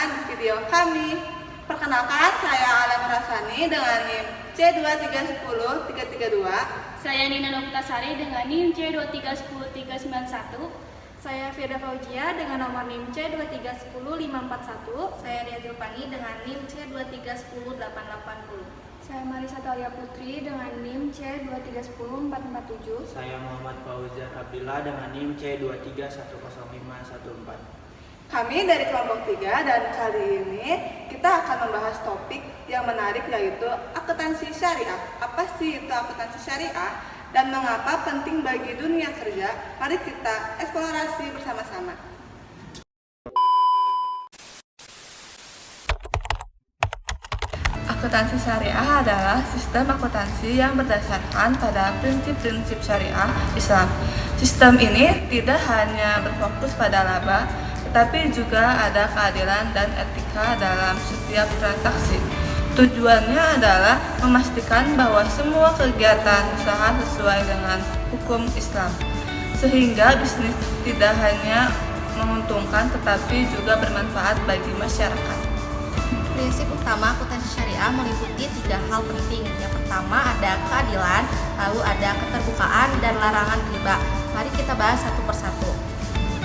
bersama di video kami. Perkenalkan, saya Alan Rasani dengan NIM C2310332. Saya Nina Noputasari dengan NIM C2310391. Saya Firda Fauzia dengan nomor NIM C2310541. Saya Ria Julpani dengan NIM C2310880. Saya Marisa Talia Putri dengan NIM C2310447. Saya Muhammad Fauzan Abdillah dengan NIM C23105114. Kami dari kelompok 3 dan kali ini kita akan membahas topik yang menarik yaitu akuntansi syariah. Apa sih itu akuntansi syariah dan mengapa penting bagi dunia kerja? Mari kita eksplorasi bersama-sama. Akuntansi syariah adalah sistem akuntansi yang berdasarkan pada prinsip-prinsip syariah Islam. Sistem ini tidak hanya berfokus pada laba, tetapi juga ada keadilan dan etika dalam setiap transaksi. Tujuannya adalah memastikan bahwa semua kegiatan usaha sesuai dengan hukum Islam, sehingga bisnis tidak hanya menguntungkan tetapi juga bermanfaat bagi masyarakat. Prinsip utama akuntansi syariah meliputi 3 hal penting. Yang pertama ada keadilan, lalu ada keterbukaan dan larangan riba. Mari kita bahas satu persatu.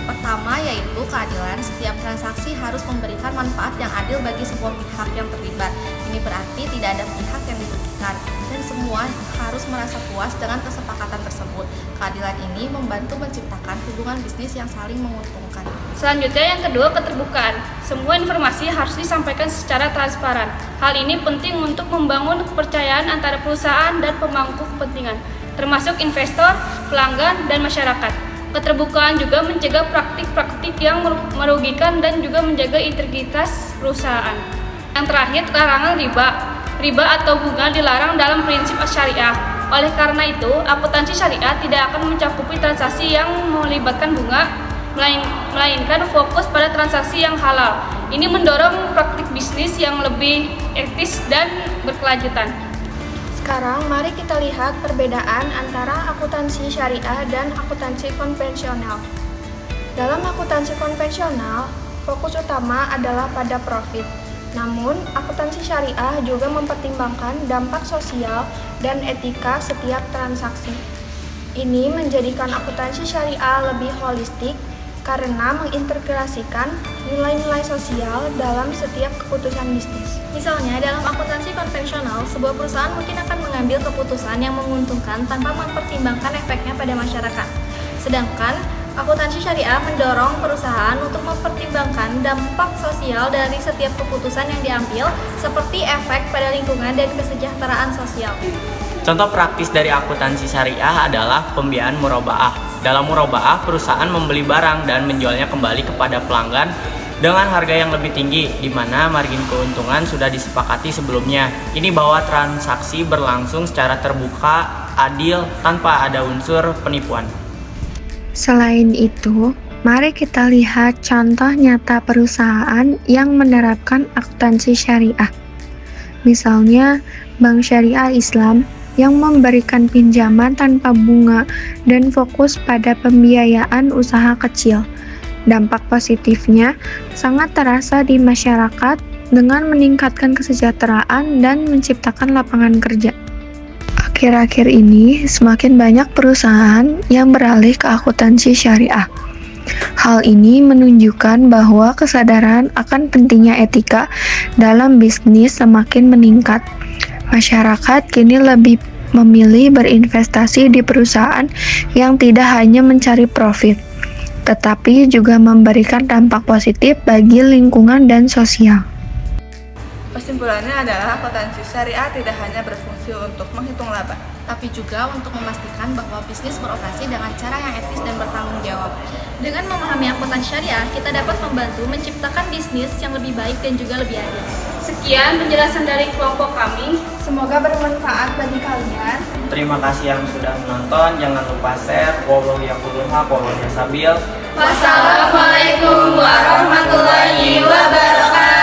Pertama yaitu keadilan. Setiap transaksi harus memberikan manfaat yang adil bagi semua pihak yang terlibat. Ini berarti tidak ada pihak yang dirugikan dan semua harus merasa puas dengan kesepakatan tersebut. Keadilan ini membantu menciptakan hubungan bisnis yang saling menguntungkan. Selanjutnya yang kedua, keterbukaan. Semua informasi harus disampaikan secara transparan. Hal ini penting untuk membangun kepercayaan antara perusahaan dan pemangku kepentingan, termasuk investor, pelanggan, dan masyarakat. Keterbukaan juga mencegah praktik-praktik yang merugikan dan juga menjaga integritas perusahaan. Yang terakhir, larangan riba. Riba atau bunga dilarang dalam prinsip syariah. Oleh karena itu, akuntansi syariah tidak akan mencakupi transaksi yang melibatkan bunga, melainkan fokus pada transaksi yang halal. Ini mendorong praktik bisnis yang lebih etis dan berkelanjutan. Sekarang mari kita lihat perbedaan antara akuntansi syariah dan akuntansi konvensional. Dalam akuntansi konvensional, fokus utama adalah pada profit. Namun, akuntansi syariah juga mempertimbangkan dampak sosial dan etika setiap transaksi. Ini menjadikan akuntansi syariah lebih holistik karena mengintegrasikan nilai-nilai sosial dalam setiap keputusan bisnis. Misalnya, dalam akuntansi konvensional, sebuah perusahaan mungkin akan mengambil keputusan yang menguntungkan tanpa mempertimbangkan efeknya pada masyarakat. Sedangkan, akuntansi syariah mendorong perusahaan untuk mempertimbangkan dampak sosial dari setiap keputusan yang diambil, seperti efek pada lingkungan dan kesejahteraan sosial. Contoh praktis dari akuntansi syariah adalah pembiayaan murabaah. Dalam murabaah, perusahaan membeli barang dan menjualnya kembali kepada pelanggan dengan harga yang lebih tinggi, di mana margin keuntungan sudah disepakati sebelumnya. Ini bahwa transaksi berlangsung secara terbuka, adil, tanpa ada unsur penipuan. Selain itu, mari kita lihat contoh nyata perusahaan yang menerapkan akuntansi syariah. Misalnya, Bank Syariah Islam yang memberikan pinjaman tanpa bunga dan fokus pada pembiayaan usaha kecil. Dampak positifnya sangat terasa di masyarakat dengan meningkatkan kesejahteraan dan menciptakan lapangan kerja. Akhir-akhir ini, semakin banyak perusahaan yang beralih ke akuntansi syariah. Hal ini menunjukkan bahwa kesadaran akan pentingnya etika dalam bisnis semakin meningkat. Masyarakat kini lebih memilih berinvestasi di perusahaan yang tidak hanya mencari profit, tetapi juga memberikan dampak positif bagi lingkungan dan sosial. Kesimpulannya adalah akuntansi syariah tidak hanya berfungsi untuk menghitung laba, tapi juga untuk memastikan bahwa bisnis beroperasi dengan cara yang etis dan bertanggung jawab. Dengan memahami akuntansi syariah, kita dapat membantu menciptakan bisnis yang lebih baik dan juga lebih adil. Sekian penjelasan dari kelompok kami. Semoga bermanfaat bagi kalian. Terima kasih yang sudah menonton. Jangan lupa share. Wallahu yaqulul haq, wallahu yasabil. Wassalamualaikum warahmatullahi wabarakatuh.